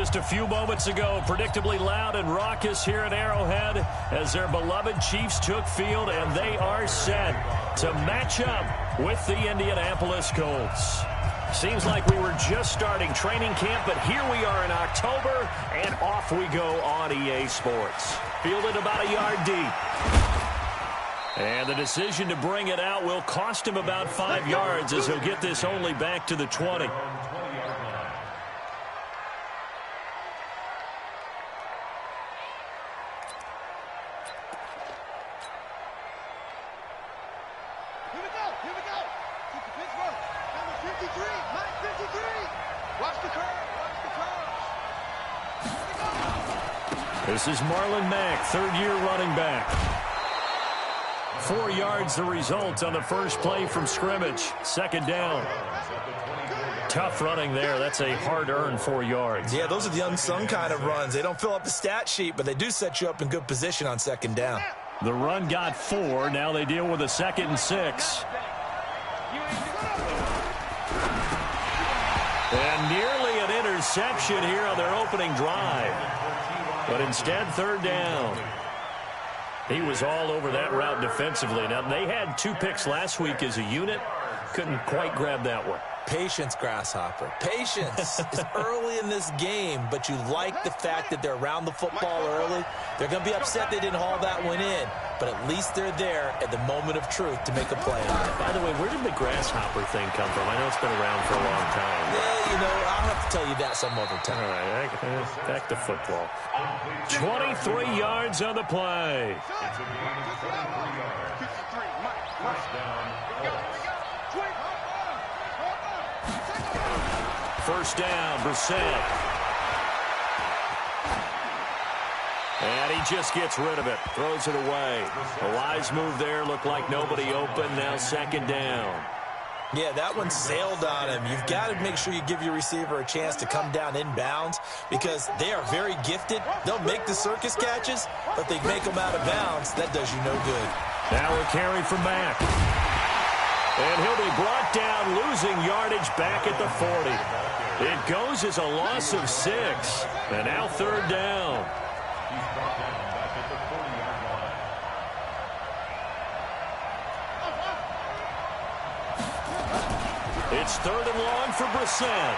just a few moments ago, predictably loud and raucous here at Arrowhead as their beloved Chiefs took field, and they are set to match up with the Indianapolis Colts. Seems like we were just starting training camp, but here we are in October, and off we go on EA Sports. Fielded about a yard deep. And the decision to bring it out will cost him about 5 yards as he'll get this only back to the 20. This is Marlon Mack, third-year running back. 4 yards the result on the first play from scrimmage. Second down. Tough running there. That's a hard-earned 4 yards. Yeah, those are the unsung kind of runs. They don't fill up the stat sheet, but they do set you up in good position on second down. The run got 4. Now they deal with a 2nd and 6. And nearly an interception here on their opening drive. But instead, third down. He was all over that route defensively. Now, they had 2 picks last week as a unit. Couldn't quite grab that one. Patience, Grasshopper. Patience. It's early in this game, but you like the fact that they're around the football early. They're going to be upset they didn't haul that one in, but at least they're there at the moment of truth to make a play on it. By the way, where did the Grasshopper thing come from? I know it's been around for a long time. Yeah, you know, I'll have to tell you that some other time. All right, back to football. 23 yards on the play. First down, Brissett. And he just gets rid of it. Throws it away. A wise move there. Looked like nobody open. Now second down. Yeah, that one sailed on him. You've got to make sure you give your receiver a chance to come down inbounds because they are very gifted. They'll make the circus catches, but they make them out of bounds. That does you no good. Now a carry from Mack. And he'll be brought down, losing yardage back at the 40. It goes as a loss of 6. And now third down. It's third and long for Brissett.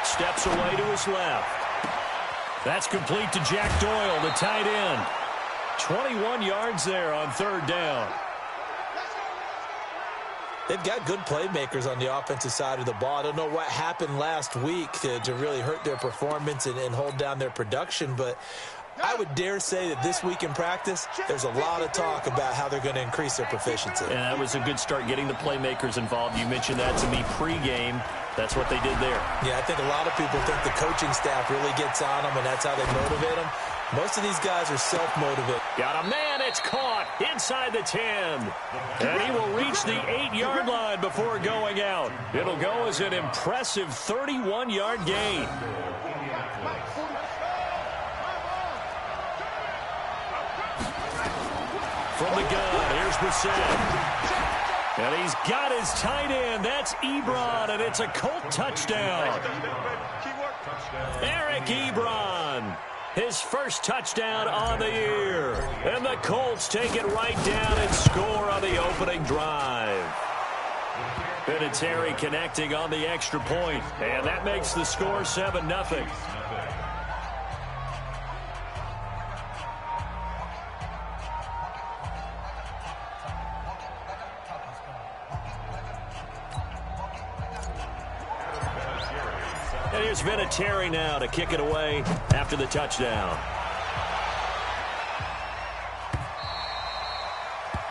Steps away to his left. That's complete to Jack Doyle, the tight end. 21 yards there on third down. They've got good playmakers on the offensive side of the ball. I don't know what happened last week to really hurt their performance and hold down their production, but I would dare say that this week in practice, there's a lot of talk about how they're going to increase their proficiency. And that was a good start, getting the playmakers involved. You mentioned that to me pregame. That's what they did there. Yeah, I think a lot of people think the coaching staff really gets on them, and that's how they motivate them. Most of these guys are self-motivated. Got a man, it's caught inside the 10. And he will reach the 8-yard line before going out. It'll go as an impressive 31-yard gain. From the gun, here's Brissett. And he's got his tight end. That's Ebron, and it's a Colt touchdown. Eric Ebron, his first touchdown on the year. And the Colts take it right down and score on the opening drive. Vinatieri connecting on the extra point, and that makes the score 7-0. And here's Vinatieri now to kick it away after the touchdown.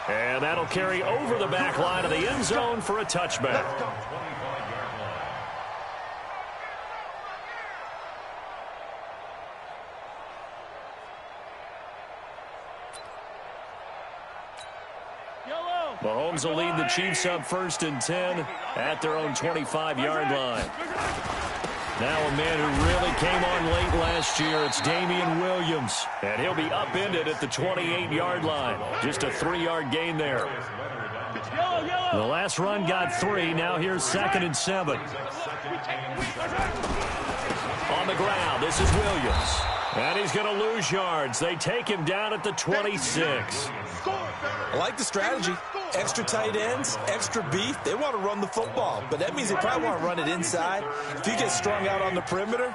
And that'll carry over the back line of the end zone for a touchback. Mahomes will lead the Chiefs up 1st and 10 at their own 25-yard line. Now a man who really came on late last year, it's Damian Williams. And he'll be upended at the 28-yard line. Just a 3-yard gain there. The last run got 3. Now here's 2nd and 7. On the ground. This is Williams. And he's going to lose yards. They take him down at the 26. I like the strategy. Extra tight ends, extra beef. They want to run the football, but that means they probably want to run it inside. If you get strung out on the perimeter,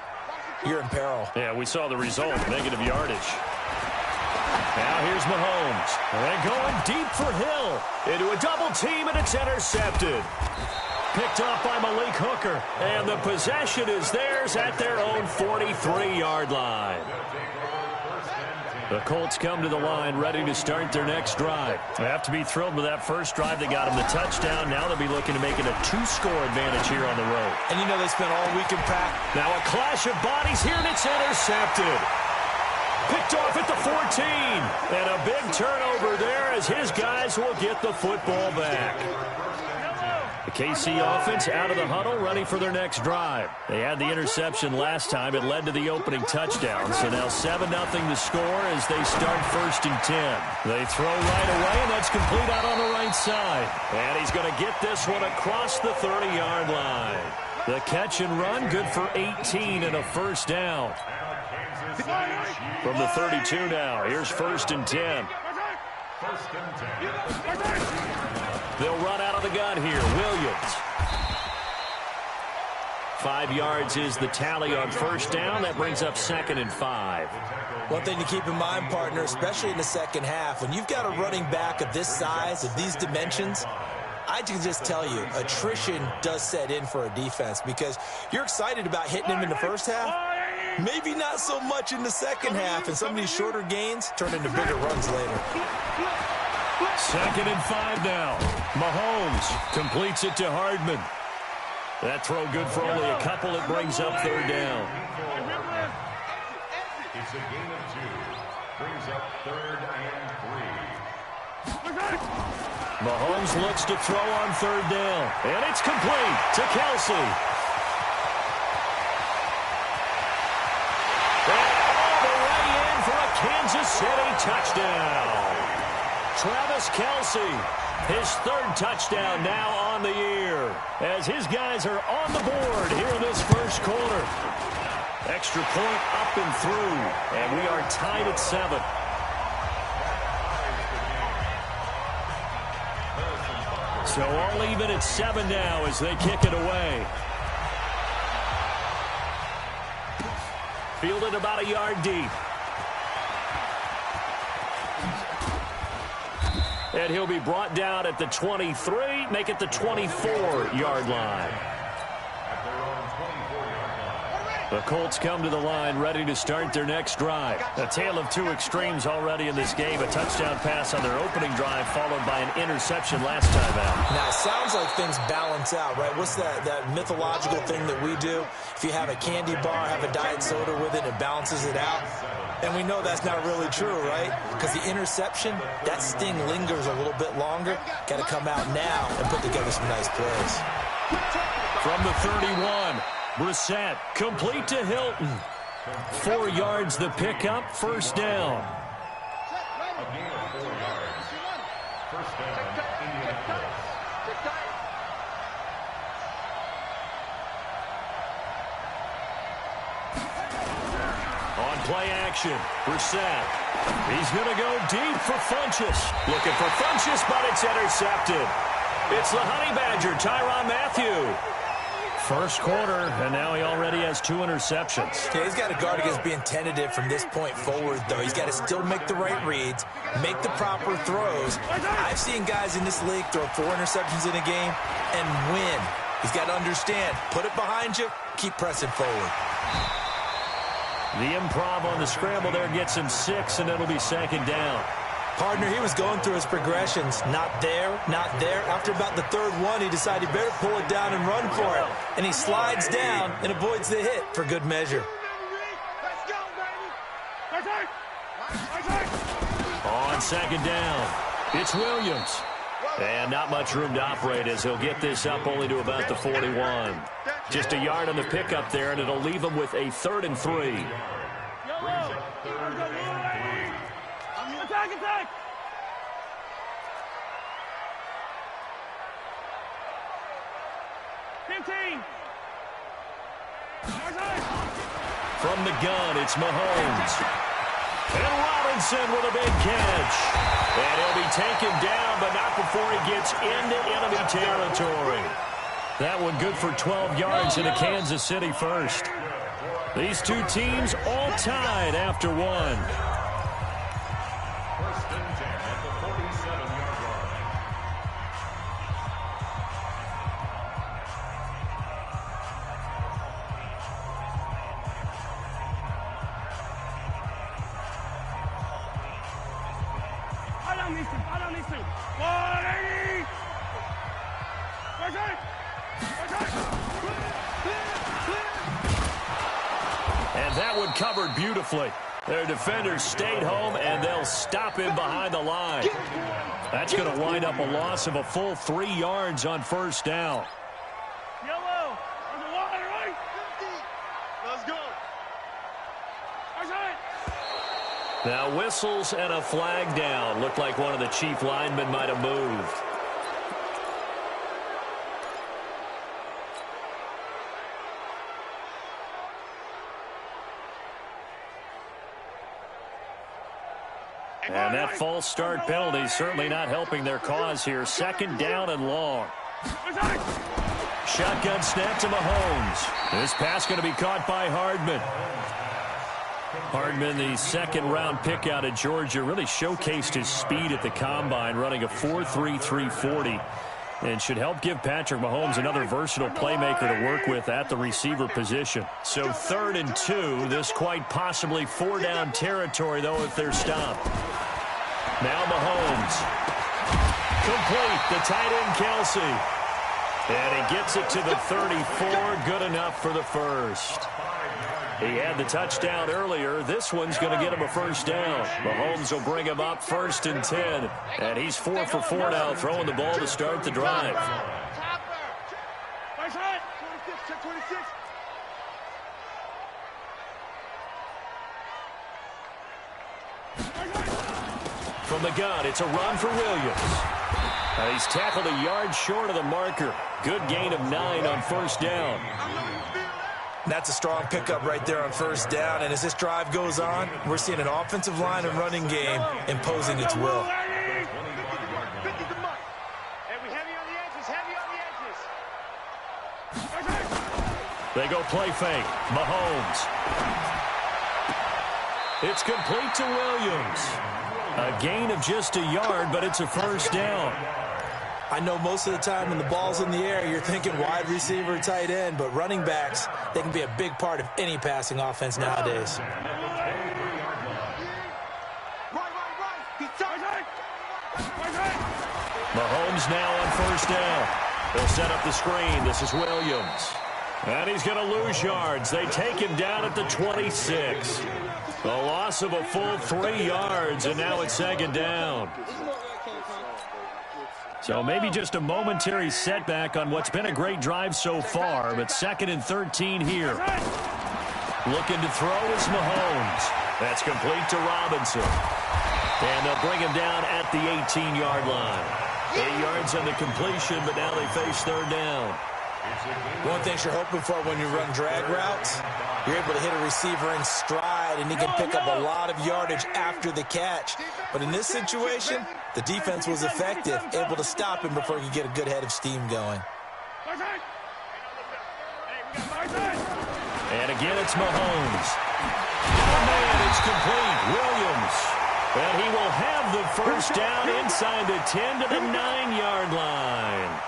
you're in peril. Yeah, we saw the result, negative yardage. Now here's Mahomes. And going deep for Hill. Into a double team, and it's intercepted. Picked off by Malik Hooker. And the possession is theirs at their own 43-yard line. The Colts come to the line ready to start their next drive. They have to be thrilled with that first drive. They got them the touchdown. Now they'll be looking to make it a 2-score advantage here on the road. And you know they spent all week in practice. Now a clash of bodies here, and it's intercepted. Picked off at the 14. And a big turnover there as his guys will get the football back. The KC offense out of the huddle, ready for their next drive. They had the interception last time. It led to the opening touchdown. So now 7-0 to score as they start 1st and 10. They throw right away, and that's complete out on the right side. And he's going to get this one across the 30-yard line. The catch and run, good for 18 and a first down. From the 32 now, here's 1st and 10. They'll run out of the gun here. Williams. 5 yards is the tally on first down. That brings up 2nd and 5. One thing to keep in mind, partner, especially in the second half, when you've got a running back of this size, of these dimensions, I can just tell you, attrition does set in for a defense because you're excited about hitting him in the first half. Maybe not so much in the second half, and some of these shorter gains turn into bigger runs later. 2nd and 5 now. Mahomes completes it to Hardman. That throw good for only a couple. It brings up 3rd down. It's a gain of 2. Brings up 3rd and 3. Mahomes looks to throw on 3rd down. And it's complete to Kelsey. And all the way in for a Kansas City touchdown. Travis Kelsey, his 3rd touchdown now on the year, as his guys are on the board here in this first quarter. Extra point up and through, and we are tied at 7. So all even at 7 now as they kick it away. Fielded about a yard deep. And he'll be brought down at the 23, make it the 24-yard line. The Colts come to the line ready to start their next drive. A tale of 2 extremes already in this game. A touchdown pass on their opening drive followed by an interception last time out. Now, it sounds like things balance out, right? What's that mythological thing that we do? If you have a candy bar, have a diet soda with it, it balances it out. And we know that's not really true, right? Because the interception, that sting lingers a little bit longer. Got to come out now and put together some nice plays. From the 31, Brissett complete to Hilton. 4 yards the pickup, 1st down. A gain of 4 yards. 1st down, Indianapolis. On play action, Brissett. He's going to go deep for Funchess. Looking for Funchess, but it's intercepted. It's the Honey Badger, Tyrann Mathieu. First quarter, and now he already has 2 interceptions. Okay, he's got to guard against being tentative from this point forward, though. He's got to still make the right reads, make the proper throws. I've seen guys in this league throw 4 interceptions in a game and win. He's got to understand, put it behind you, keep pressing forward. The improv on the scramble there gets him 6, and it'll be 2nd down. Partner, he was going through his progressions. Not there, not there. After about the 3rd one, he decided he better pull it down and run for it. And he slides down and avoids the hit for good measure. On 2nd down, it's Williams. And not much room to operate as he'll get this up only to about the 41. Just a yard on the pickup there, and it'll leave him with a 3rd and 3. Attack! 15! From the gun, it's Mahomes. And Robinson with a big catch. And he'll be taken down, but not before he gets into enemy territory. That one good for 12 yards into Kansas City first. These two teams all tied after one. First and 10 at the 47-yard line. And that one covered beautifully. Their defenders stayed home, and they'll stop him behind the line. That's going to wind up a loss of a full 3 yards on first down. Yellow. On the line, right? 50. Let's go. Now whistles and a flag down. Looked like one of the chief linemen might have moved. And that false start penalty is certainly not helping their cause here. Second down and long. Shotgun snap to Mahomes. This pass going to be caught by Hardman. Hardman, the second-round pick out of Georgia, really showcased his speed at the combine, running a 4.3 340, and should help give Patrick Mahomes another versatile playmaker to work with at the receiver position. So 3rd and 2, this quite possibly 4-down territory, though, if they're stopped. Now Mahomes. Complete, the tight end Kelsey. And he gets it to the 34, good enough for the first. He had the touchdown earlier. This one's going to get him a first down. Mahomes will bring him up 1st and 10. And he's 4 for 4 now, throwing the ball to start the drive. From the gun, it's a run for Williams. He's tackled a yard short of the marker. Good gain of 9 on first down. That's a strong pickup right there on first down. And as this drive goes on, we're seeing an offensive line and running game imposing its will. They go play fake. Mahomes. It's complete to Williams. A gain of just a yard, but it's a first down. I know most of the time when the ball's in the air, you're thinking wide receiver, tight end, but running backs, they can be a big part of any passing offense nowadays. Mahomes now on first down. They'll set up the screen. This is Williams. And he's going to lose yards. They take him down at the 26. A loss of a full 3 yards, and now it's second down. So maybe just a momentary setback on what's been a great drive so far, but 2nd and 13 here. Looking to throw is Mahomes. That's complete to Robinson. And they'll bring him down at the 18-yard line. 8 yards on the completion, but now they face 3rd down. One thing you're hoping for when you run drag routes, you're able to hit a receiver in stride, and he can pick up a lot of yardage after the catch. But in this situation, the defense was effective, able to stop him before he could get a good head of steam going. And again, it's Mahomes. Oh, man, it's complete. Williams. And he will have the first down inside the 10 to the 9-yard line.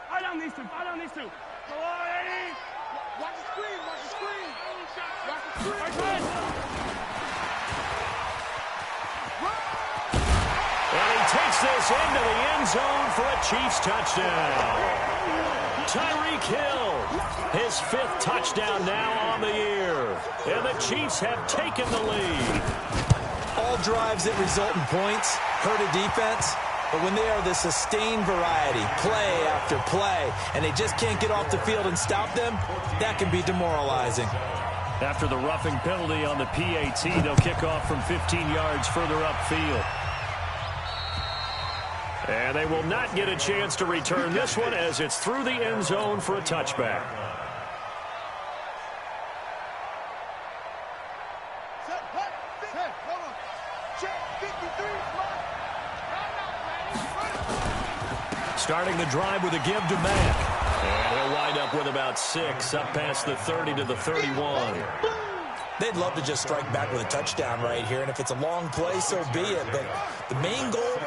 I don't need to. Come on, Eddie. Watch the screen. Watch the screen. Watch the screen. And he takes this into the end zone for a Chiefs touchdown. Tyreek Hill, his 5th touchdown now on the year. And the Chiefs have taken the lead. All drives that result in points hurt a defense. But when they are the sustained variety, play after play, and they just can't get off the field and stop them, that can be demoralizing. After the roughing penalty on the PAT, they'll kick off from 15 yards further upfield. And they will not get a chance to return this one as it's through the end zone for a touchback. Starting the drive with a give to Mack. And he'll wind up with about 6, up past the 30 to the 31. They'd love to just strike back with a touchdown right here, and if it's a long play, so be it. But the main goal,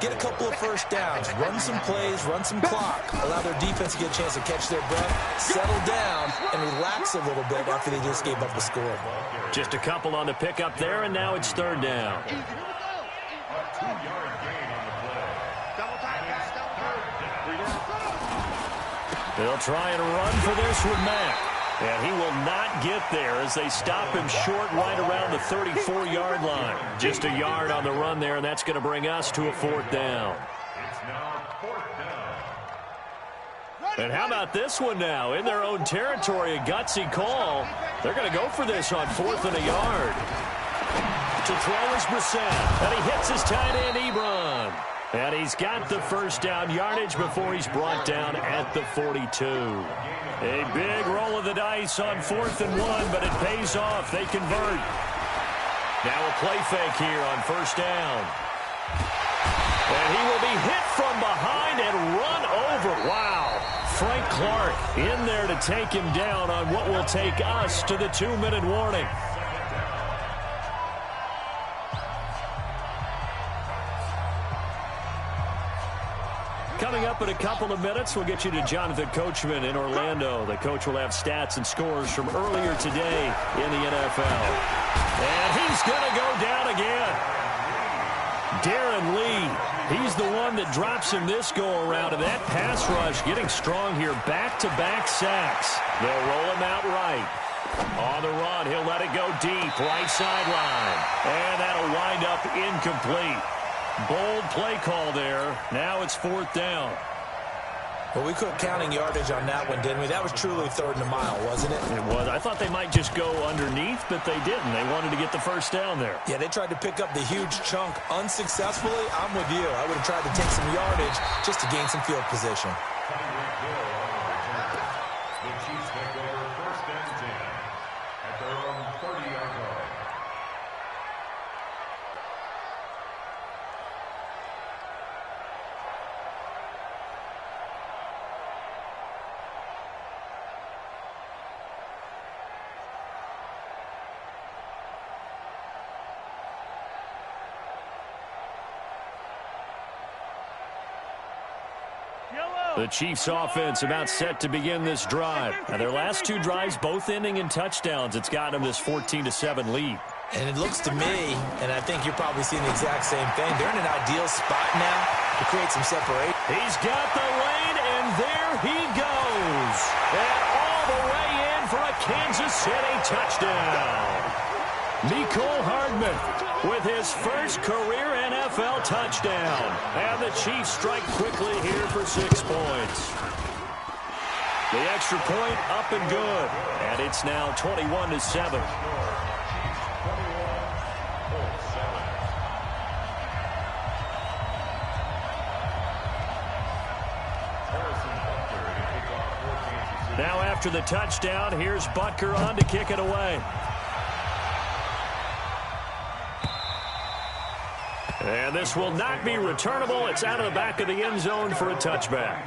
get a couple of first downs, run some plays, run some clock, allow their defense to get a chance to catch their breath, settle down, and relax a little bit after they just gave up the score. Just a couple on the pickup there, and now it's third down. A 2-yard gain on the play. They'll try and run for this with Mack. And he will not get there as they stop him short right around the 34-yard line. Just a yard on the run there, and that's going to bring us to a 4th down. It's now 4th down. And how about this one now? In their own territory, a gutsy call. They're going to go for this on 4th and a yard. To throw is Brissett, and he hits his tight end, Ebron. And he's got the first down yardage before he's brought down at the 42. A big roll of the dice on 4th and 1, but it pays off. They convert. Now a play fake here on 1st down. And he will be hit from behind and run over. Wow. Frank Clark in there to take him down on what will take us to the 2-minute warning. Coming up in a couple of minutes, we'll get you to Jonathan Coachman in Orlando. The coach will have stats and scores from earlier today in the NFL. And he's going to go down again. Darren Lee, he's the one that drops him this go-around. And that pass rush getting strong here. Back-to-back sacks. They'll roll him out right. On the run, he'll let it go deep, right sideline. And that'll wind up incomplete. Bold play call there. Now it's 4th down. Well, we quit counting yardage on that one, didn't we? That was truly 3rd and a mile, wasn't it? It was. I thought they might just go underneath, but they didn't. They wanted to get the first down there. Yeah, they tried to pick up the huge chunk unsuccessfully. I'm with you. I would have tried to take some yardage just to gain some field position. The Chiefs take over 1st and 10 at their own 30-yard line. The Chiefs offense about set to begin this drive. Now their last 2 drives both ending in touchdowns. It's got them this 14-7 lead. And it looks to me, and I think you're probably seeing the exact same thing, they're in an ideal spot now to create some separation. He's got the lane, and there he goes. And all the way in for a Kansas City touchdown. Mecole Hardman with his first career NFL touchdown. And the Chiefs strike quickly here for 6 points. The extra point up and good. And it's now 21-7. Now after the touchdown, here's Butker on to kick it away. And this will not be returnable. It's out of the back of the end zone for a touchback.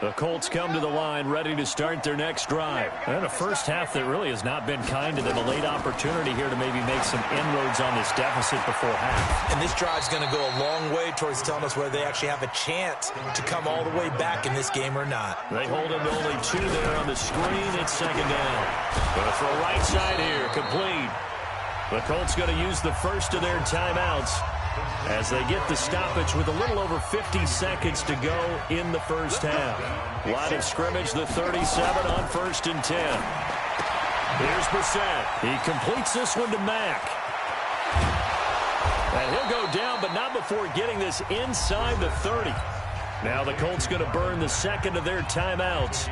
The Colts come to the line ready to start their next drive. And a first half that really has not been kind to them. A late opportunity here to maybe make some inroads on this deficit before half. And this drive's going to go a long way towards telling us whether they actually have a chance to come all the way back in this game or not. They hold him to only 2 there on the screen. It's 2nd down. Going to throw right side here. Complete. The Colts going to use the first of their timeouts as they get the stoppage with a little over 50 seconds to go in the first half. Line of scrimmage, the 37 on 1st and 10. Here's Brissett. He completes this one to Mack. And he'll go down, but not before getting this inside the 30. Now the Colts going to burn the second of their timeouts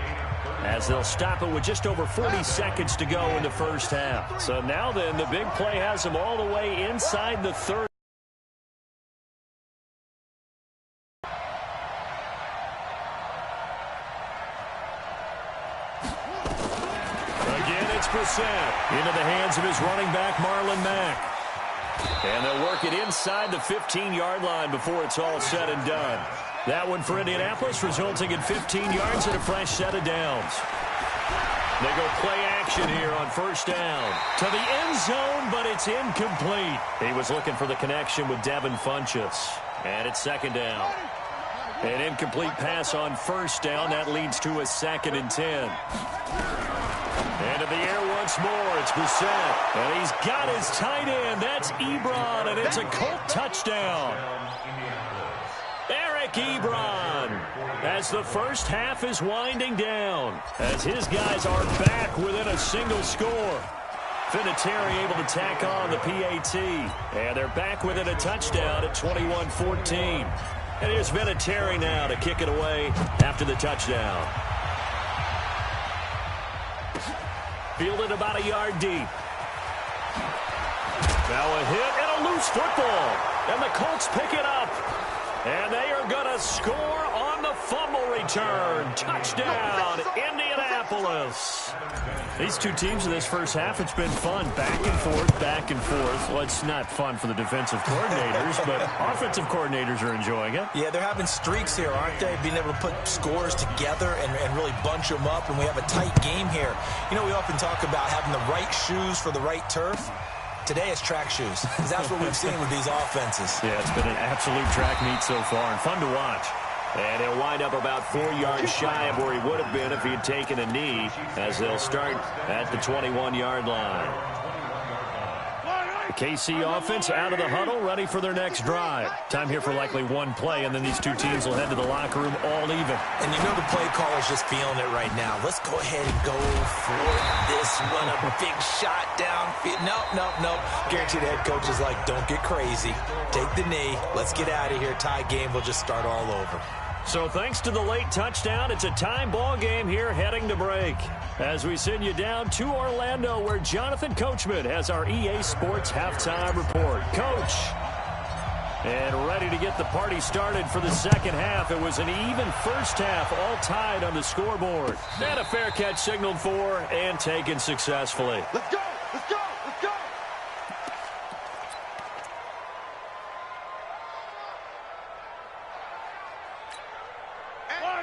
as they'll stop it with just over 40 seconds to go in the first half. So now then, the big play has them all the way inside the 30. Brissett into the hands of his running back, Marlon Mack. And they'll work it inside the 15-yard line before it's all said and done. That one for Indianapolis, resulting in 15 yards and a fresh set of downs. They go play action here on first down. To the end zone, but it's incomplete. He was looking for the connection with Devin Funchess. And it's second down. An incomplete pass on first down. That leads to a 2nd and 10. And in the air once more, it's Brissett. And he's got his tight end. That's Ebron, and it's a Colt touchdown. Eric Ebron, as the first half is winding down, as his guys are back within a single score. Vinatieri able to tack on the PAT, and they're back within a touchdown at 21-14. And here's Vinatieri now to kick it away after the touchdown. Fielded about a yard deep. Now a hit and a loose football, and the Colts pick it up. And they are going to score on the fumble return. Touchdown, Indianapolis. These two teams in this first half, it's been fun. Back and forth, back and forth. Well, it's not fun for the defensive coordinators, but offensive coordinators are enjoying it. Yeah, they're having streaks here, aren't they? Being able to put scores together and really bunch them up, and we have a tight game here. You know, we often talk about having the right shoes for the right turf. Today it's track shoes, because that's what we've seen with these offenses. Yeah, it's been an absolute track meet so far, and fun to watch. And he'll wind up about 4 yards shy of where he would have been if he had taken a knee, as they'll start at the 21-yard line. The KC offense out of the huddle, ready for their next drive. Time here for likely one play, and then these two teams will head to the locker room all even. And you know the play caller's just feeling it right now. Let's go ahead and go for this one. A big shot downfield. Nope. Guaranteed the head coach is like, don't get crazy. Take the knee. Let's get out of here. Tie game. We'll just start all over. So thanks to the late touchdown, it's a time ball game here heading to break. As we send you down to Orlando, where Jonathan Coachman has our EA Sports halftime report. Coach, and ready to get the party started for the second half. It was an even first half, all tied on the scoreboard. And a fair catch signaled for and taken successfully. Let's go! Let's go! Let's go!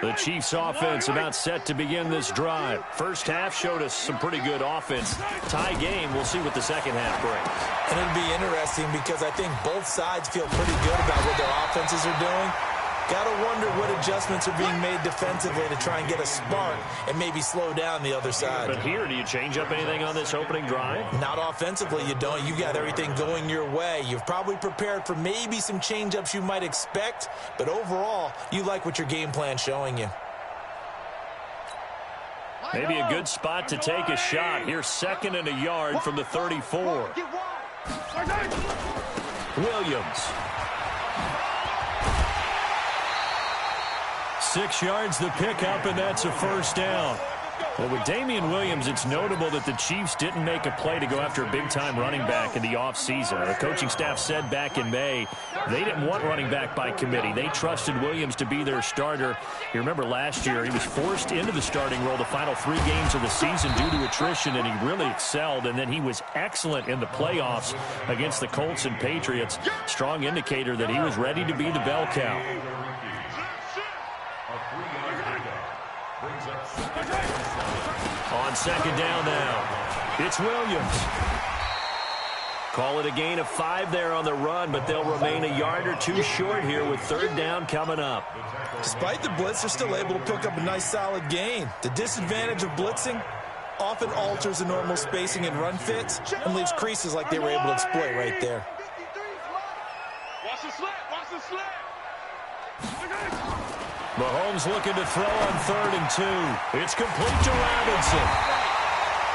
The Chiefs offense about set to begin this drive. First half showed us some pretty good offense. Tie game, we'll see what the second half brings. And it'll be interesting because I think both sides feel pretty good about what their offenses are doing. Got to wonder what adjustments are being made defensively to try and get a spark and maybe slow down the other side. But here, do you change up anything on this opening drive? Not offensively, you don't. You got everything going your way. You've probably prepared for maybe some change-ups you might expect, but overall, you like what your game plan's showing you. Maybe a good spot to take a shot. Here's 2nd and a yard from the 34. Williams. 6 yards the pickup, and that's a first down. Well, with Damian Williams, it's notable that the Chiefs didn't make a play to go after a big-time running back in the offseason. The coaching staff said back in May they didn't want running back by committee. They trusted Williams to be their starter. You remember last year he was forced into the starting role the final 3 games of the season due to attrition, and he really excelled. And then he was excellent in the playoffs against the Colts and Patriots. Strong indicator that he was ready to be the bell cow. On second down now, it's Williams. Call it a gain of 5 there on the run, but they'll remain a yard or 2 short here with third down coming up. Despite the blitz, they're still able to pick up a nice solid gain. The disadvantage of blitzing often alters the normal spacing and run fits and leaves creases like they were able to exploit right there. Watch the slant! Watch the slant! Mahomes looking to throw on 3rd and 2. It's complete to Robinson.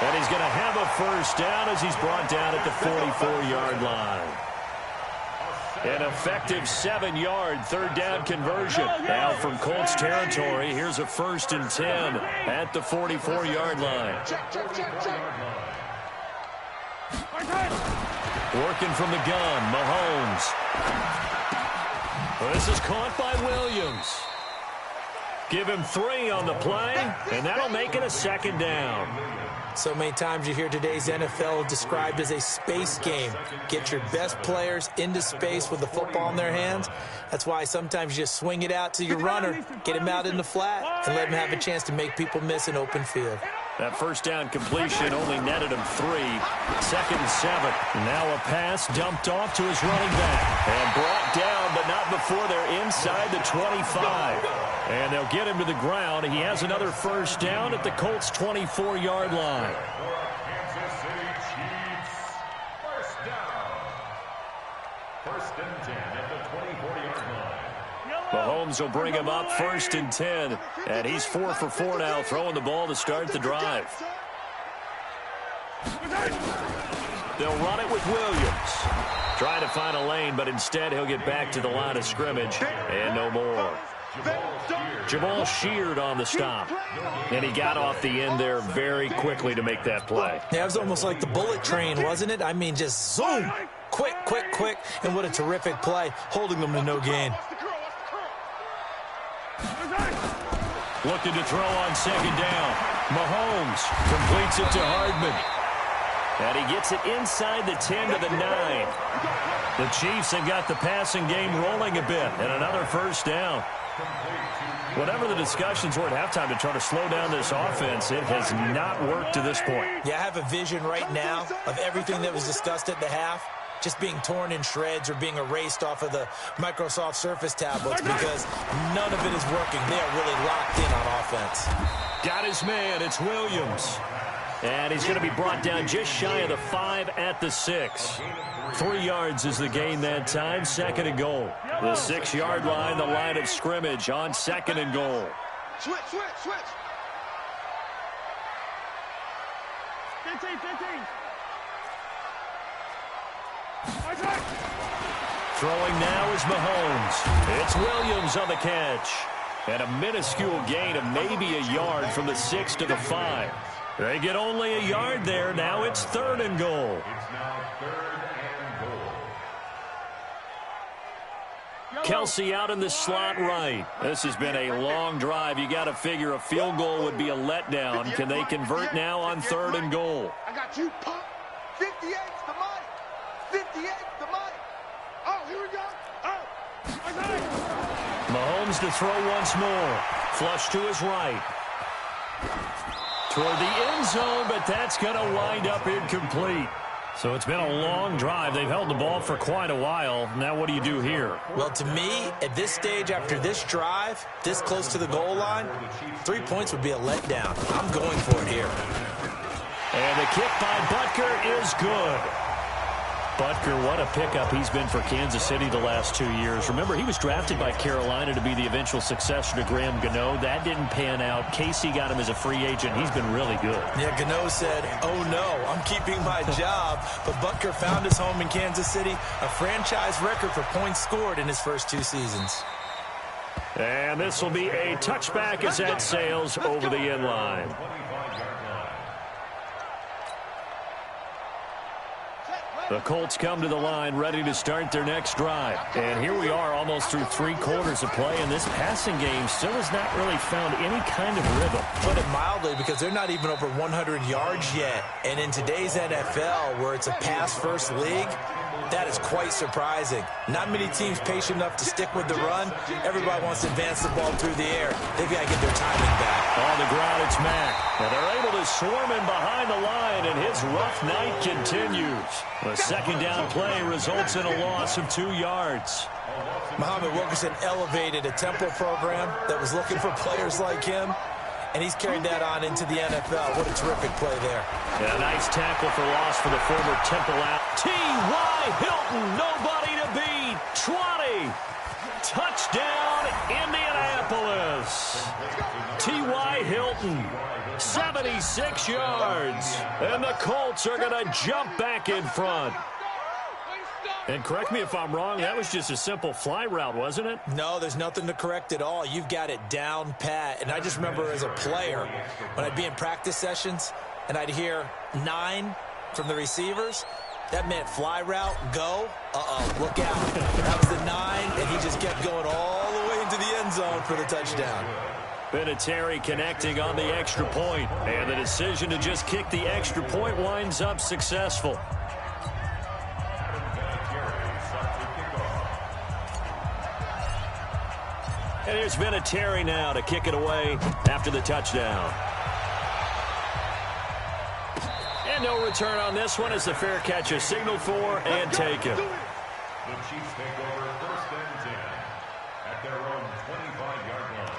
And he's going to have a first down as he's brought down at the 44-yard line. An effective 7-yard third down conversion. Now from Colts territory, here's a 1st and 10 at the 44-yard line. Working from the gun, Mahomes. This is caught by Williams. Give him 3 on the play, and that'll make it a 2nd down. So many times you hear today's NFL described as a space game. Get your best players into space with the football in their hands. That's why sometimes you just swing it out to your runner, get him out in the flat, and let him have a chance to make people miss an open field. That first down completion only netted him 3. 2nd and 7. Now a pass dumped off to his running back. And brought down, but not before they're inside the 25. And they'll get him to the ground. He has another first down at the Colts' 24-yard line. Kansas City Chiefs. First down. 1st and 10 at the 24-yard line. Mahomes will bring him up 1st and 10. And he's 4 for 4 now, throwing the ball to start the drive. They'll run it with Williams. Trying to find a lane, but instead he'll get back to the line of scrimmage. And no more. Jamal Sheard on the stop. And he got off the end there very quickly to make that play. Yeah, it was almost like the bullet train, wasn't it? I mean, just zoom. Quick, quick, quick. And what a terrific play, holding them to no gain. Looking to throw on 2nd down. Mahomes completes it to Hardman. And he gets it inside the 10 to the 9. The Chiefs have got the passing game rolling a bit. And another first down. Whatever the discussions were at halftime to try to slow down this offense, it has not worked to this point. Yeah, I have a vision right now of everything that was discussed at the half just being torn in shreds or being erased off of the Microsoft Surface tablets because none of it is working. They are really locked in on offense. Got his man. It's Williams. And he's going to be brought down just shy of the 5 at the 6. 3 yards is the gain that time. 2nd and goal. The 6-yard line, the line of scrimmage on 2nd and goal. Switch. 15. Throwing now is Mahomes. It's Williams on the catch. And a minuscule gain of maybe a yard from the 6 to the 5. They get only a yard there. Now it's 3rd and goal. It's now 3rd and goal. Kelsey out in the slot right. This has been a long drive. You got to figure a field goal would be a letdown. Can they convert now on 3rd and goal? I got you, pump. 58's the money. 58's the money. Oh, here we go. Oh. Mahomes to throw once more. Flush to his right. Toward the end zone, but that's going to wind up incomplete. So it's been a long drive. They've held the ball for quite a while. Now what do you do here? Well, to me, at this stage, after this drive, this close to the goal line, 3 points would be a letdown. I'm going for it here. And the kick by Butker is good. Butker, what a pickup he's been for Kansas City the last 2 years. Remember, he was drafted by Carolina to be the eventual successor to Graham Gano. That didn't pan out. Casey got him as a free agent. He's been really good. Yeah, Gano said, oh no, I'm keeping my job. But Butker found his home in Kansas City, a franchise record for points scored in his first 2 seasons. And this will be a touchback as that sails over the end line. The Colts come to the line ready to start their next drive. And here we are almost through 3 quarters of play, and this passing game still has not really found any kind of rhythm. Put it mildly, because they're not even over 100 yards yet. And in today's NFL, where it's a pass-first league, that is quite surprising. Not many teams patient enough to stick with the run. Everybody wants to advance the ball through the air. They've got to get their timing back. On the ground, it's Mack. And they're able to swarm him behind the line, and his rough night continues. The 2nd down play results in a loss of 2 yards. Muhammad Wilkerson elevated a Temple program that was looking for players like him, and he's carried that on into the NFL. What a terrific play there. And a nice tackle for loss for the former Temple out. T.Y. Hilton, nobody to beat. 20. Touchdown, Indianapolis. T.Y. Hilton, 76 yards. And the Colts are going to jump back in front. And correct me if I'm wrong, that was just a simple fly route, wasn't it? No, there's nothing to correct at all. You've got it down pat. And I just remember as a player, when I'd be in practice sessions and I'd hear 9 from the receivers, that meant fly route, go, look out. That was the 9, and he just kept going all the way into the end zone for the touchdown. Vinatieri connecting on the extra point, and the decision to just kick the extra point winds up successful. And here's Vinatieri now to kick it away after the touchdown. And no return on this one as the fair catch is signaled for and taken. The Chiefs take over 1st and 10 at their own 25-yard line.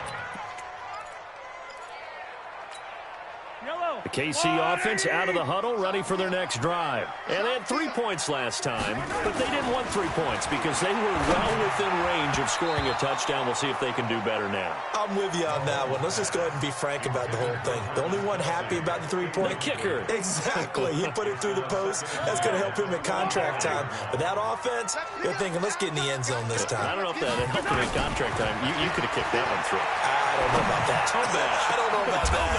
The KC offense out of the huddle, ready for their next drive. And they had 3 points last time, but they didn't want 3 points because they were well within range of scoring a touchdown. We'll see if they can do better now. I'm with you on that one. Let's just go ahead and be frank about the whole thing. The only one happy about the 3-point? The kicker. Exactly. He put it through the post. That's going to help him at contract time. But that offense, they're thinking, let's get in the end zone this time. I don't know if that helped him at contract time. You could have kicked that one through. I don't know about that. Toe bash. I don't know about that.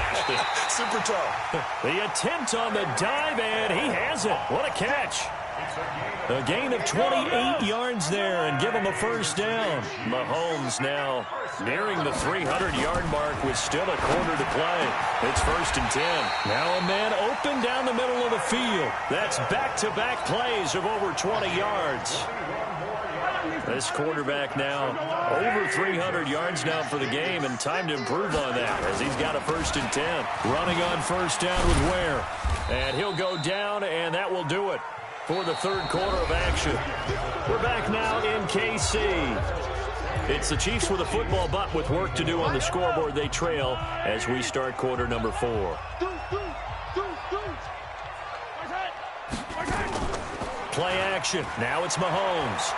Super toe. The attempt on the dive, and he has it. What a catch. A gain of 28 yards there and give him a first down. Mahomes now nearing the 300-yard mark with still a quarter to play. It's 1st and 10. Now a man open down the middle of the field. That's back-to-back plays of over 20 yards. This quarterback now over 300 yards now for the game, and time to improve on that as he's got a 1st and 10. Running on first down with Ware. And he'll go down, and that will do it for the 3rd quarter of action. We're back now in KC. It's the Chiefs with a football, but with work to do on the scoreboard. They trail as we start quarter number 4. Play action. Now it's Mahomes.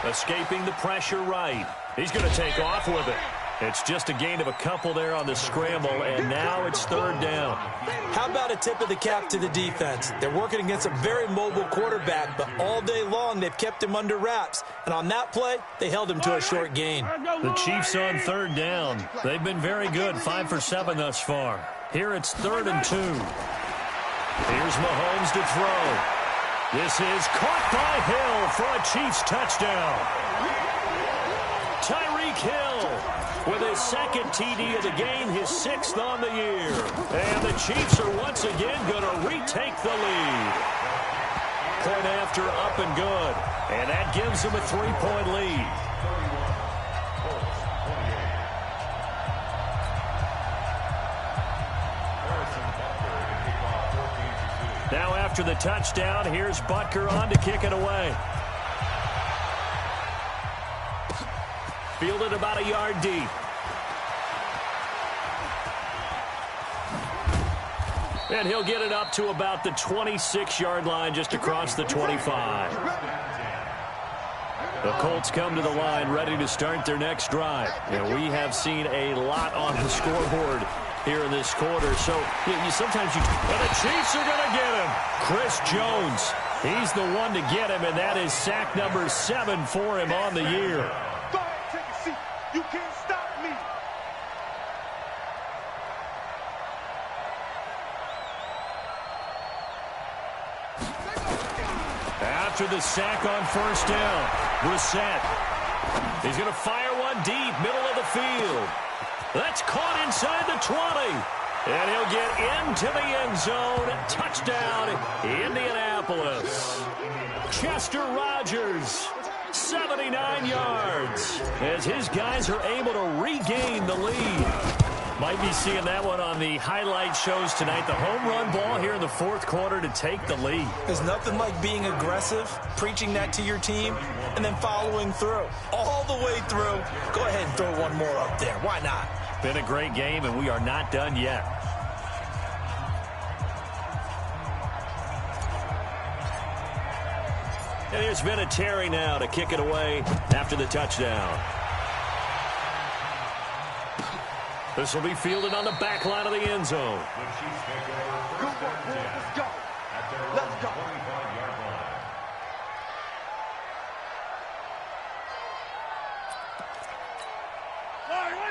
Escaping the pressure right. He's going to take off with it. It's just a gain of a couple there on the scramble, and now it's 3rd down. How about a tip of the cap to the defense? They're working against a very mobile quarterback, but all day long they've kept him under wraps. And on that play, they held him to a short gain. The Chiefs on 3rd down. They've been very good, 5 for 7 thus far. Here it's 3rd and 2. Here's Mahomes to throw. This is caught by Hill for a Chiefs touchdown. Tyreek Hill with his 2nd TD of the game, his 6th on the year. And the Chiefs are once again going to retake the lead. Point after up and good. And that gives them a 3-point lead. Now after the touchdown, here's Butker on to kick it away. Fielded about a yard deep. And he'll get it up to about the 26-yard line, just across the 25. The Colts come to the line ready to start their next drive. And we have seen a lot on the scoreboard here in this quarter. So sometimes and the Chiefs are going to get him. Chris Jones, he's the one to get him, and that is sack number 7 for him on the year. Go ahead, take a seat. You can't stop me. After the sack on first down, Brissett. He's going to fire one deep, middle of the field. That's caught inside the 20. And he'll get into the end zone. Touchdown, Indianapolis. Chester Rogers, 79 yards, as his guys are able to regain the lead. Might be seeing that one on the highlight shows tonight. The home run ball here in the 4th quarter to take the lead. There's nothing like being aggressive, preaching that to your team, and then following through. All the way through. Go ahead and throw one more up there. Why not? Been a great game, and we are not done yet. And here's Vinatieri now to kick it away after the touchdown. This will be fielded on the back line of the end zone. Let's go. Let's go.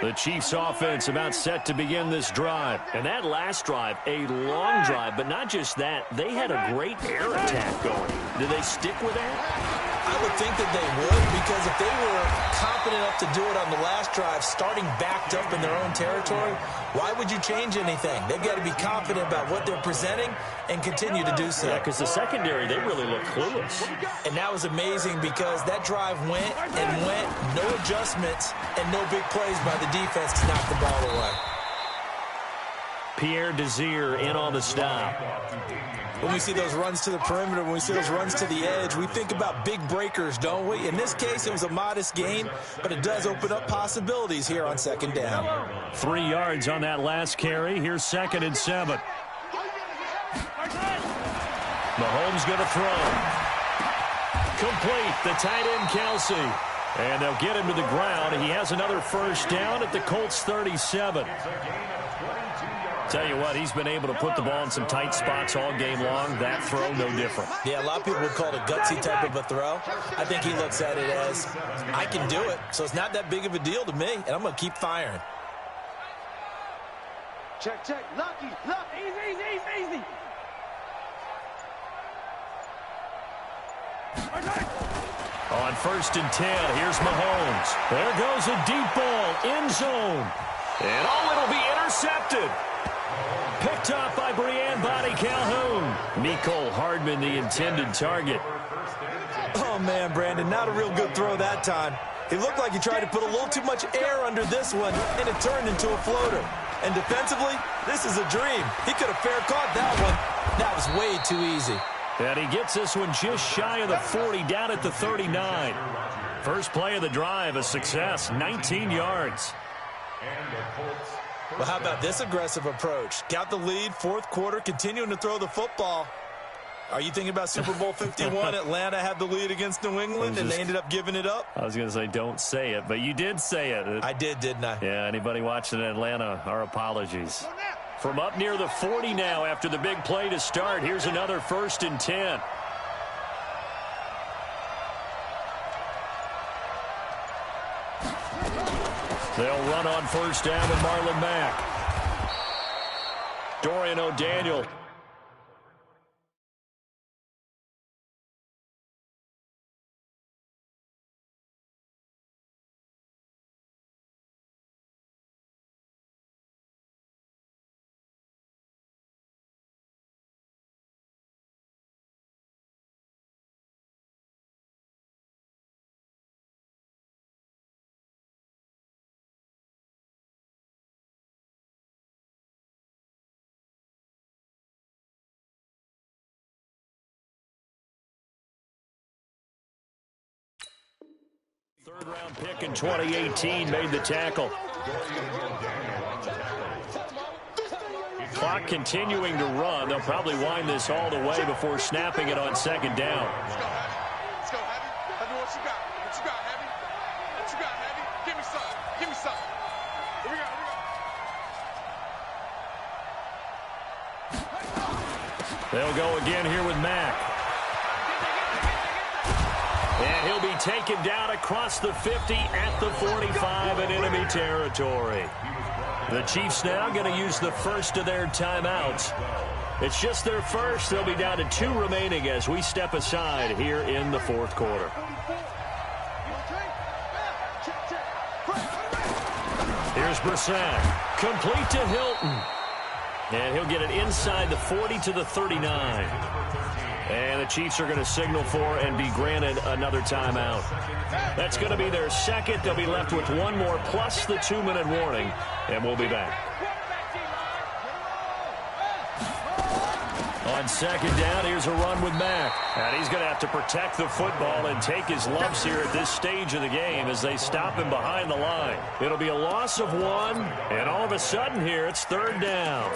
The Chiefs offense about set to begin this drive. And that last drive, a long drive, but not just that. They had a great air attack going. Do they stick with that? I would think that they would, because if they were confident enough to do it on the last drive, starting backed up in their own territory, why would you change anything? They've got to be confident about what they're presenting and continue to do so. Yeah, because the secondary, they really look clueless. And that was amazing because that drive went and went, no adjustments, and no big plays by the defense to knock the ball away. Pierre Desir in on the stop. When we see those runs to the perimeter, when we see those runs to the edge, we think about big breakers, don't we? In this case, it was a modest gain, but it does open up possibilities here on second down. 3 yards on that last carry. Here's 2nd and 7. Mahomes going to throw. Complete. The tight end, Kelsey. And they'll get him to the ground. He has another first down at the Colts 37. Tell you what, he's been able to put the ball in some tight spots all game long. That throw, no different. Yeah, a lot of people would call it a gutsy type of a throw. I think he looks at it as, I can do it, so it's not that big of a deal to me, and I'm going to keep firing. Check, check. Lucky, lucky. Easy, easy, easy, easy. On 1st and 10, here's Mahomes. There goes a deep ball, end zone. And it'll be intercepted. Picked up by Brianne Bonnie Calhoun. Mecole Hardman, the intended target. Oh, man, Brandon, not a real good throw that time. It looked like he tried to put a little too much air under this one, and it turned into a floater. And defensively, this is a dream. He could have fair caught that one. That was way too easy. And he gets this one just shy of the 40, down at the 39. First play of the drive, a success, 19 yards. Well, how about this aggressive approach? Got the lead, 4th quarter, continuing to throw the football. Are you thinking about Super Bowl 51? Atlanta had the lead against New England, and they ended up giving it up? I was going to say, don't say it, but you did say it. I did, didn't I? Yeah, anybody watching Atlanta, our apologies. From up near the 40 now after the big play to start. Here's another 1st and 10. They'll run on 1st down with Marlon Mack. Dorian O'Daniel. Third-round pick in 2018 made the tackle. Clock continuing to run. They'll probably wind this all the way before snapping it on 2nd down. Let's go, Heavy. Tell me what you got. What you got, Heavy? What you got, Heavy? Give me something. Give me something. Here we go. They'll go again here with Mack. And he'll be taken down across the 50 at the 45 in enemy territory. The Chiefs now going to use the first of their timeouts. It's just their first. They'll be down to 2 remaining as we step aside here in the 4th quarter. Here's Brissett. Complete to Hilton. And he'll get it inside the 40 to the 39. And the Chiefs are going to signal for and be granted another timeout. That's going to be their second. They'll be left with 1 more plus the 2-minute warning. And we'll be back. On 2nd down, here's a run with Mack. And he's going to have to protect the football and take his lumps here at this stage of the game as they stop him behind the line. It'll be a loss of 1, and all of a sudden here, it's 3rd down.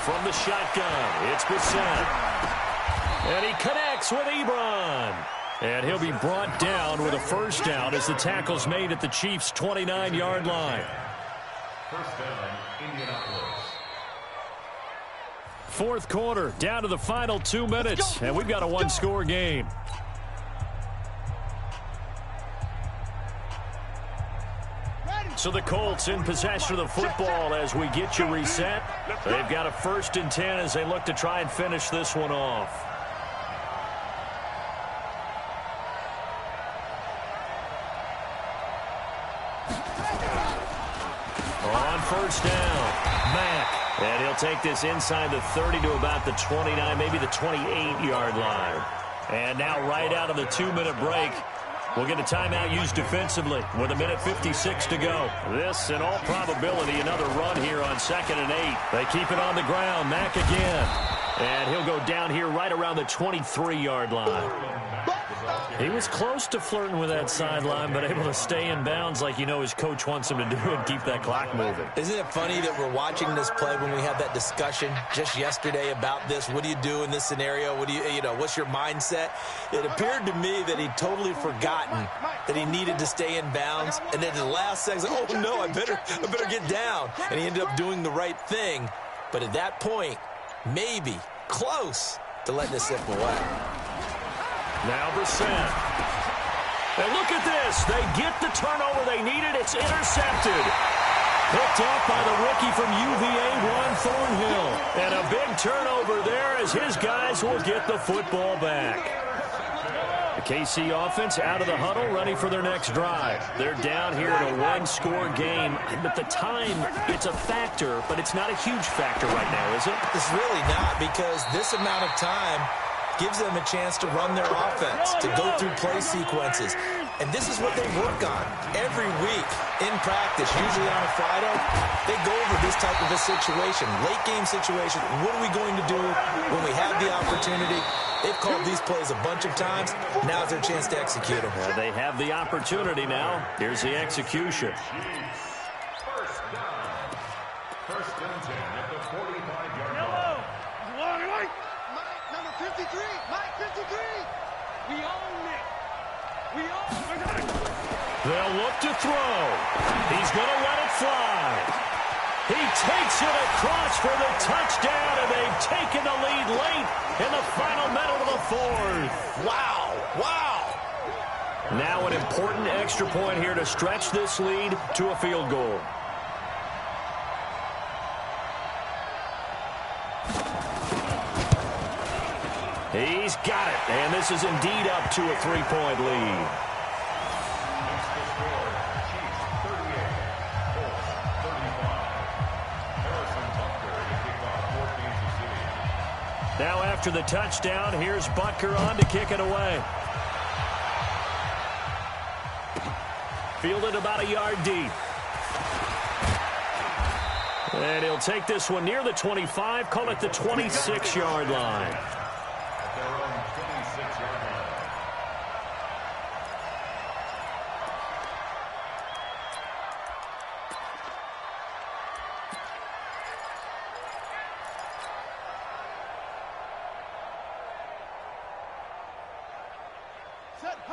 from the shotgun. It's Brissett. And he connects with Ebron. And he'll be brought down with a first down as the tackle's made at the Chiefs' 29-yard line. First down, Indianapolis. Fourth quarter, down to the final 2 minutes, and we've got a one-score game. So the Colts in possession of the football as we get you reset. They've got a 1st and 10 as they look to try and finish this one off. On first down, Mack. And he'll take this inside the 30 to about the 29, maybe the 28-yard line. And now right out of the 2-minute break, we'll get a timeout used defensively with 1:56 to go. This, in all probability, another run here on 2nd and 8. They keep it on the ground. Mack again. And he'll go down here right around the 23-yard line. He was close to flirting with that sideline, but able to stay in bounds like you know his coach wants him to do and keep that clock moving. Isn't it funny that we're watching this play when we had that discussion just yesterday about this? What do you do in this scenario? What do you know, what's your mindset? It appeared to me that he'd totally forgotten that he needed to stay in bounds. And then the last second, oh no, I better get down. And he ended up doing the right thing. But at that point, maybe close to letting it slip away. Now Brissett. And look at this. They get the turnover they needed. It's intercepted. Picked up by the rookie from UVA, Juan Thornhill. And a big turnover there as his guys will get the football back. The KC offense out of the huddle, ready for their next drive. They're down here in a one-score game. At the time, it's a factor, but it's not a huge factor right now, is it? It's really not, because this amount of time gives them a chance to run their offense, to go through play sequences. And this is what they work on every week in practice, usually on a Friday. They go over this type of a situation, late game situation. What are we going to do when we have the opportunity? They've called these plays a bunch of times. Now's their chance to execute them. Well, they have the opportunity now. Here's the execution. First down. 1st and 10 at the 45-yard line. Mike, number 53. Mike, 53. We own it. We own it. They'll look to throw. He's going to let it fly. He takes it across for the touchdown, and they've taken the lead late in the final minute of the 4th. Wow, wow. Now an important extra point here to stretch this lead to a field goal. He's got it, and this is indeed up to a 3-point lead. Next to score, Chiefs 38, Colts 35. Harrison Butker to kick off for Kansas City. Now after the touchdown, here's Butker on to kick it away. Fielded about a yard deep. And he'll take this one near the 25, call it the 26-yard line. At their own 26-yard line.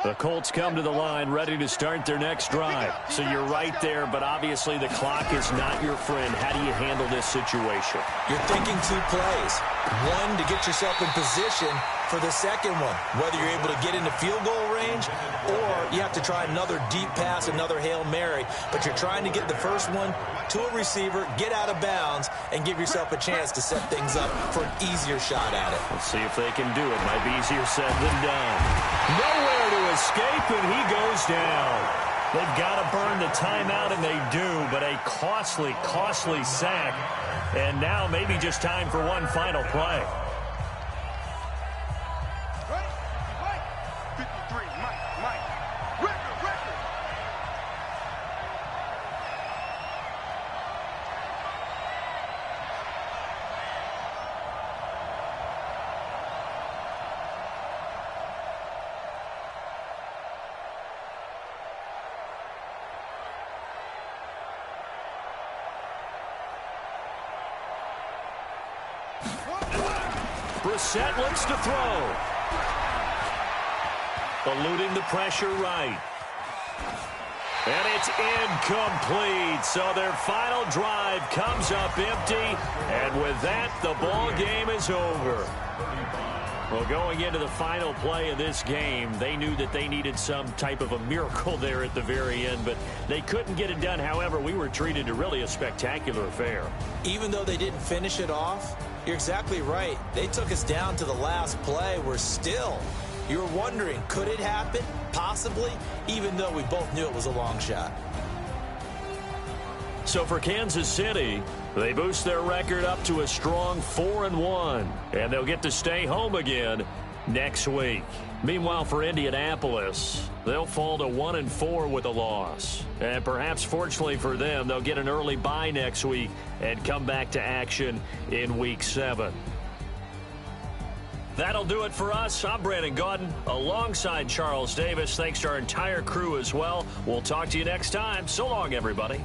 The Colts come to the line ready to start their next drive. So you're right there, but obviously the clock is not your friend. How do you handle this situation? You're thinking 2 plays. One, to get yourself in position for the second one, whether you're able to get into field goal range or you have to try another deep pass, another Hail Mary. But you're trying to get the first one to a receiver, get out of bounds, and give yourself a chance to set things up for an easier shot at it. Let's see if they can do it. Might be easier said than done. Nowhere to escape, and he goes down. They've got to burn the timeout, and they do, but a costly, costly sack. And now maybe just time for one final play. Right. 53. Mike. Record. Brissett looks to throw. Eluding the pressure right. And it's incomplete. So their final drive comes up empty. And with that, the ball game is over. Well, going into the final play of this game, they knew that they needed some type of a miracle there at the very end, but they couldn't get it done. However, we were treated to really a spectacular affair. Even though they didn't finish it off, you're exactly right. They took us down to the last play. We're still, you were wondering, could it happen? Possibly, even though we both knew it was a long shot. So for Kansas City, they boost their record up to a strong 4-1, and they'll get to stay home again next week. Meanwhile, for Indianapolis, they'll fall to 1-4 with a loss. And perhaps fortunately for them, they'll get an early bye next week and come back to action in Week 7. That'll do it for us. I'm Brandon Gaudin alongside Charles Davis. Thanks to our entire crew as well. We'll talk to you next time. So long, everybody.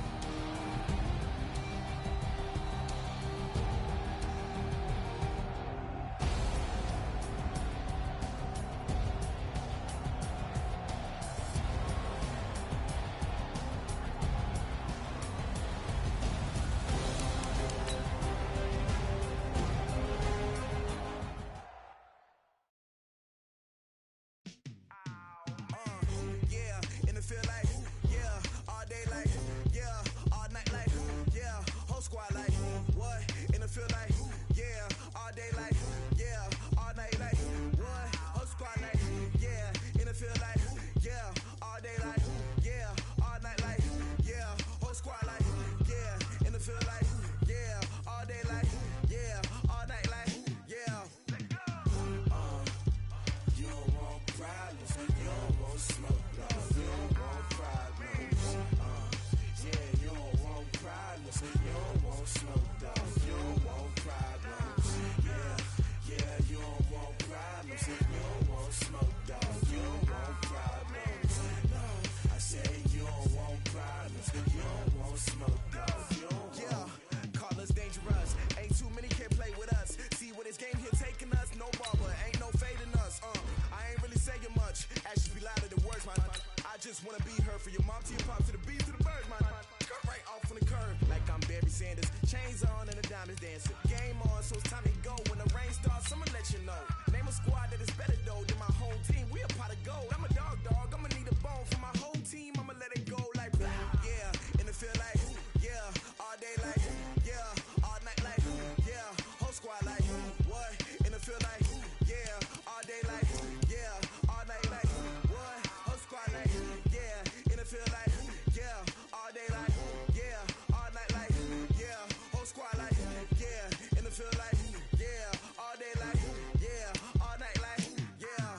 Just wanna be her for your mom to your pop to the beat to the birds, man. Cut right off on the curve like I'm Barry Sanders. Chains on and the diamonds dancing. Game on, so it's time to go. When the rain starts, I'ma let you know. Name a squad that is better though than my whole team. We a pot of gold. I'm a dog. I'ma need a bone for my whole team. I'ma let it go like yeah. And it feel like yeah. All day like yeah. All night like yeah. Whole squad like what? And it feel like yeah. All day like yeah. All night like what? Whole squad like yeah. And it feel like yeah. All day like yeah. All night like yeah. Whole squad like yeah. And it feel like yeah. All day like yeah. All night like yeah.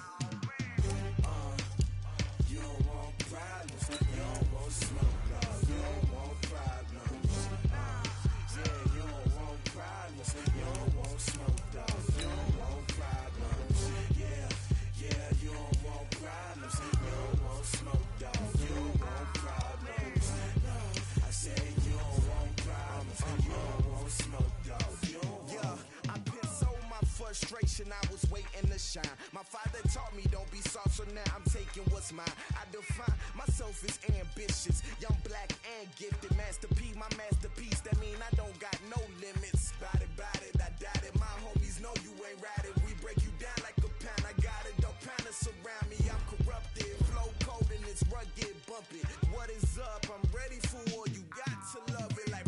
You don't want problems. You don't want smoke. You don't want problems. Yeah, you don't want problems. You don't want smoke. You don't want problems. Yeah, you don't want problems. You don't want smoke. You don't want problems. No, I say you don't want problems. You don't want smoke. Yeah, I pissed so my frustration. I was waiting to shine. My father taught me don't be soft, so now I'm taking what's mine. I define myself as ambitious, young, black, and gifted. Master P, my masterpiece. That mean I don't got no limits. Bout it, I doubt it. My homies know you ain't ratted. We break you down like a pound. I got it, don't pound us around me. I'm corrupted, flow cold and it's rugged, bumpy. What is up? I'm ready for war. You got to love it like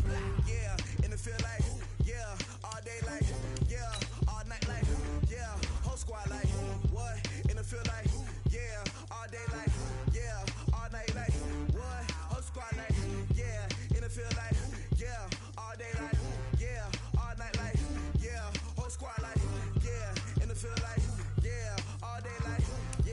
yeah. And it feel like yeah. All day like yeah. All night like yeah. Whole squad like what? And it feel like yeah. All day like yeah. All night like what? Whole squad like yeah. And it feel like yeah. All day like yeah. All night like yeah. Whole squad like yeah. And it feel like yeah. All day like yeah.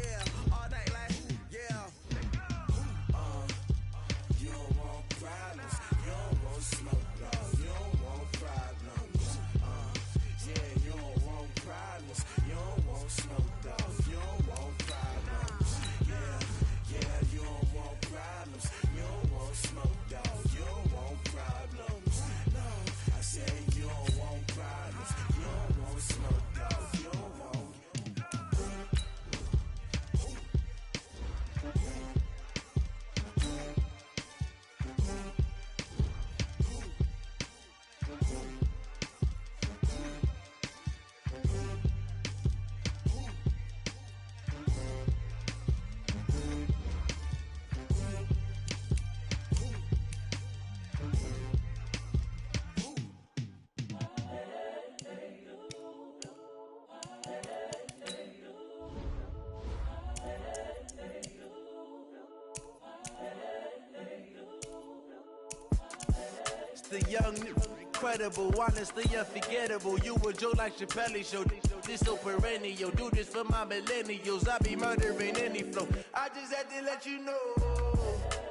The young, incredible, honestly unforgettable. You a Joe like Chappelle show. This so perennial. Do this for my millennials. I be murdering any flow. I just had to let you know.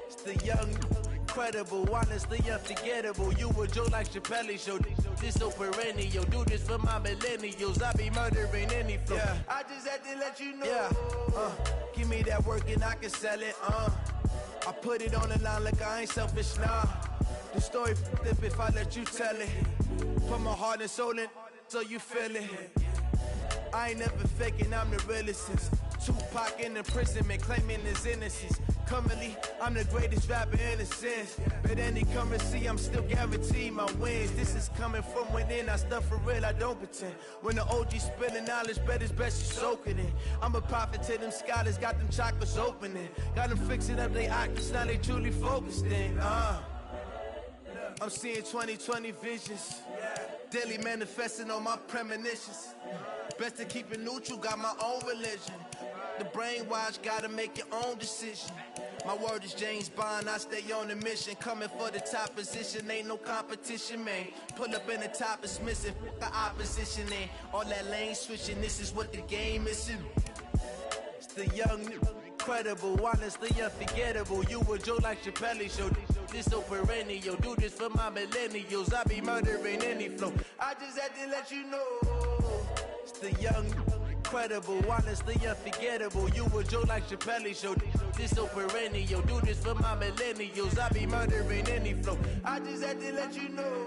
It's the young, incredible, honestly unforgettable. You a Joe like Chappelle show. This so perennial. Do this for my millennials. I be murdering any flow. Yeah. I just had to let you know. Yeah. Give me that work and I can sell it. I put it on the line like I ain't selfish, nah. The story f***ed if I let you tell it. Put my heart and soul in so you feel it. I ain't never faking, I'm the realest since Tupac in imprisonment, claiming his innocence. Currently, I'm the greatest rapper in a sense. But any currency, I'm still guaranteed my wins. This is coming from within, I stuff for real, I don't pretend. When the OG spilling knowledge, bet it's best you soak it in. I'm a prophet to them scholars, got them chakras opening. Got them fixing up they octaves, now they truly focused in. I'm seeing 2020 visions. Daily manifesting on my premonitions. Best to keep it neutral, got my own religion. The brainwash, gotta make your own decision. My word is James Bond, I stay on the mission. Coming for the top position, ain't no competition, man. Pull up in the top, it's missing, the opposition ain't. All that lane switching, this is what the game is. It's the young, incredible, honestly unforgettable. You a Joe like Chappelle show. This so perennial. Do this for my millennials. I be murdering any flow. I just had to let you know. It's the young, incredible, honestly unforgettable. You a Joe like Chappelle show. This so perennial. Do this for my millennials. I be murdering any flow. I just had to let you know.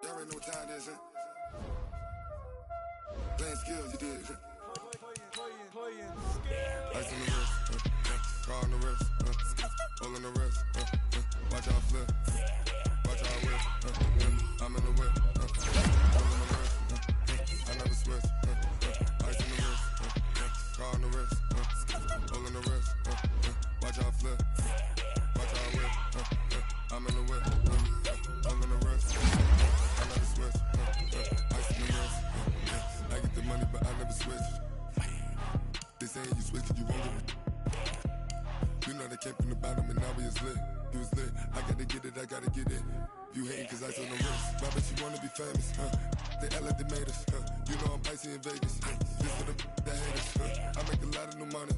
Y'all already know what time it is, huh? Playing skills, you did, huh? Ice on the wrist, car on the wrist, hole in the wrist, watch out flip, watch out whip, I'm in the whip, hole in the wrist, I never switch, ice on the wrist, car on the wrist, hole in the wrist, watch out flip, watch out whip, I'm in the whip, hole in the wrist, I never switch, ice in the wrist, I get the money but I never switch. They saying you switch, you won't get it. You know they came from the bottom and now we is lit. You was lit, I gotta get it, I gotta get it. You hating cause ice on the wrist. Why bet you wanna be famous, They act like they made us, You know I'm icy in Vegas, This for the that hate us, I make a lot of new money,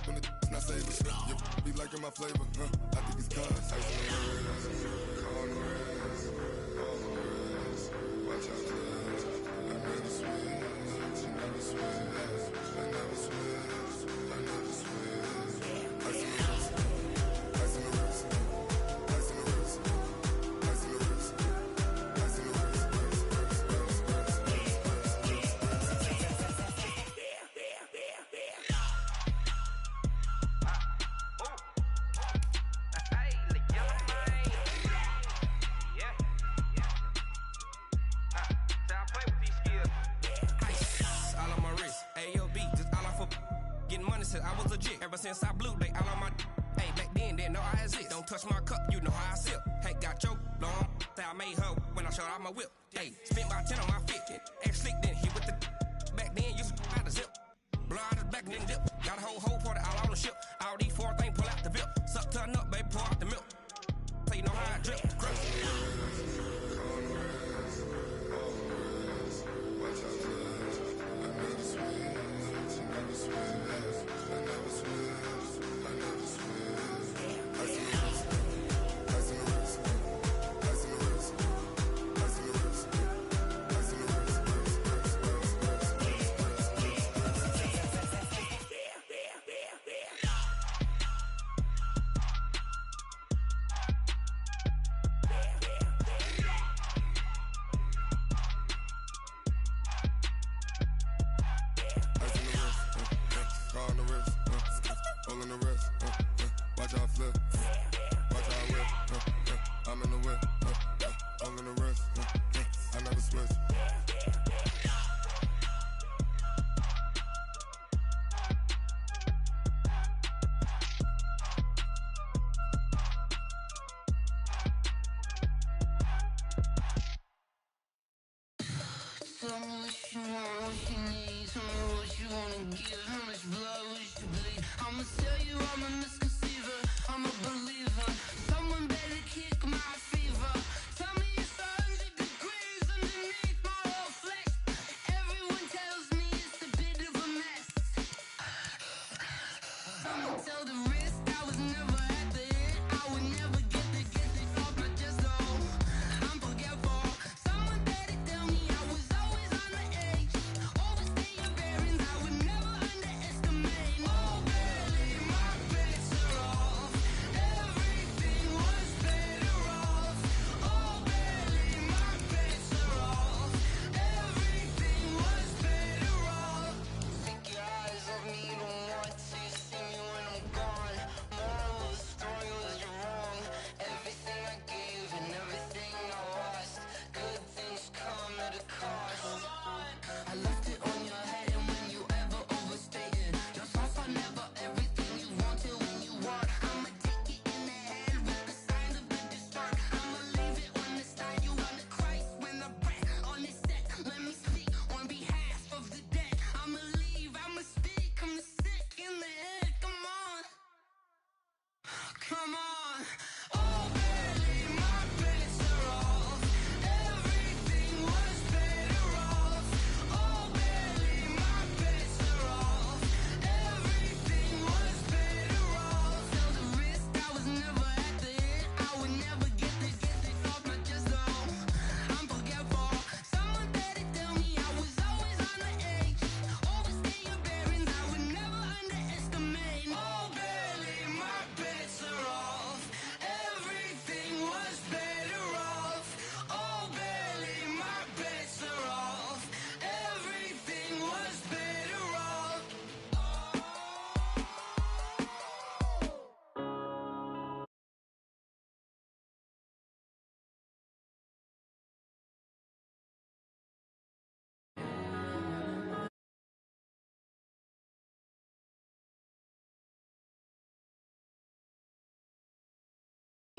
When it's not savers, You be liking my flavor, I think it's cause ice on the wrist, car on the wrist, all on the wrist. Watch out for this, I never switch, you never switch. I never switch, I never switch. Ice in the wrist, ice in the wrist, ice in the wrist, ice in the wrist, ice in the wrist, I was legit. Ever since I blew, they all on my hey, back then, didn't know I exist. Don't touch my cup, you know how I sip. Hey, got choked, long. Say I made her when I showed out my whip. Hey, spent about 10 on my fit. Ex slick, then hit with the back then, used to out the zip. Blow out the back, then dip. Got a whole party all on the ship. All these four things pull out the VIP. Suck to a nut, baby, pour out the milk. So you know how I drip.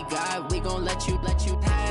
God, we gon' let you have